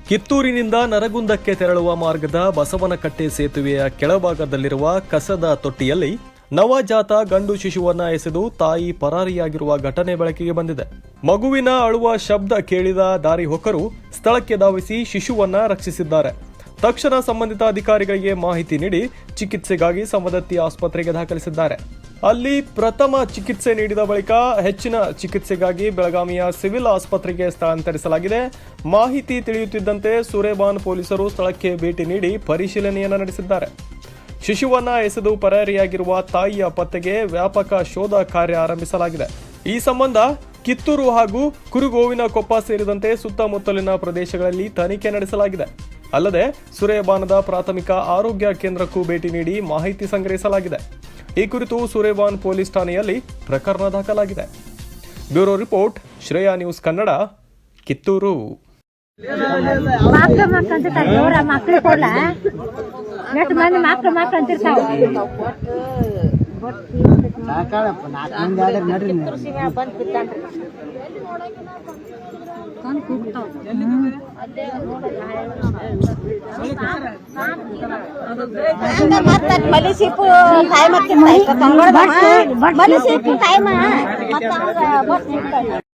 ಕಿತ್ತೂರಿನಿಂದ ನರಗುಂದಕ್ಕೆ ತೆರಳುವ ಮಾರ್ಗದ ಬಸವನಕಟ್ಟೆ ಸೇತುವೆಯ ಕೆಳಭಾಗದಲ್ಲಿರುವ ಕಸದ ತೊಟ್ಟಿಯಲ್ಲಿ ನವಜಾತ ಗಂಡು ಶಿಶುವನ್ನ ಎಸೆದು ತಾಯಿ ಪರಾರಿಯಾಗಿರುವ ಘಟನೆ ಬೆಳಕಿಗೆ ಬಂದಿದೆ. ಮಗುವಿನ ಅಳುವ ಶಬ್ದ ಕೇಳಿದ ದಾರಿ ಹೊಕ್ಕರು ಸ್ಥಳಕ್ಕೆ ಧಾವಿಸಿ ಶಿಶುವನ್ನ ರಕ್ಷಿಸಿದ್ದಾರೆ. ತಕ್ಷಣ ಸಂಬಂಧಿತ ಅಧಿಕಾರಿಗಳಿಗೆ ಮಾಹಿತಿ ನೀಡಿ ಚಿಕಿತ್ಸೆಗಾಗಿ ಸಮದತ್ತಿ ಆಸ್ಪತ್ರೆಗೆ ದಾಖಲಿಸಿದ್ದಾರೆ. ಅಲ್ಲಿ ಪ್ರಥಮ ಚಿಕಿತ್ಸೆ ನೀಡಿದ ಬಳಿಕ ಹೆಚ್ಚಿನ ಚಿಕಿತ್ಸೆಗಾಗಿ ಬೆಳಗಾವಿಯ ಸಿವಿಲ್ ಆಸ್ಪತ್ರೆಗೆ ಸ್ಥಳಾಂತರಿಸಲಾಗಿದೆ. ಮಾಹಿತಿ ತಿಳಿಯುತ್ತಿದ್ದಂತೆ ಸುರೇಬಾನ್ ಪೊಲೀಸರು ಸ್ಥಳಕ್ಕೆ ಭೇಟಿ ನೀಡಿ ಪರಿಶೀಲನೆಯನ್ನು ನಡೆಸಿದ್ದಾರೆ. ಶಿಶುವನ್ನ ಎಸೆದು ಪರಾರಿಯಾಗಿರುವ ತಾಯಿಯ ಪತ್ತೆಗೆ ವ್ಯಾಪಕ ಶೋಧ ಕಾರ್ಯ ಆರಂಭಿಸಲಾಗಿದೆ. ಈ ಸಂಬಂಧ ಕಿತ್ತೂರು ಹಾಗೂ ಕುರುಗೋವಿನಕೊಪ್ಪ ಸೇರಿದಂತೆ ಸುತ್ತಮುತ್ತಲಿನ ಪ್ರದೇಶಗಳಲ್ಲಿ ತನಿಖೆ ನಡೆಸಲಾಗಿದೆ. ಅಲ್ಲದೆ ಸುರೇಬಾನದ ಪ್ರಾಥಮಿಕ ಆರೋಗ್ಯ ಕೇಂದ್ರಕ್ಕೂ ಭೇಟಿ ನೀಡಿ ಮಾಹಿತಿ ಸಂಗ್ರಹಿಸಲಾಗಿದೆ. ಈ ಕುರಿತು ಸುರೇಬಾನ್ ಪೊಲೀಸ್ ಠಾಣೆಯಲ್ಲಿ ಪ್ರಕರಣ ದಾಖಲಾಗಿದೆ. Bureau report, Shreya news Kannada, Kittur. ಮಲಿಸಿಪು ಟೈಮ್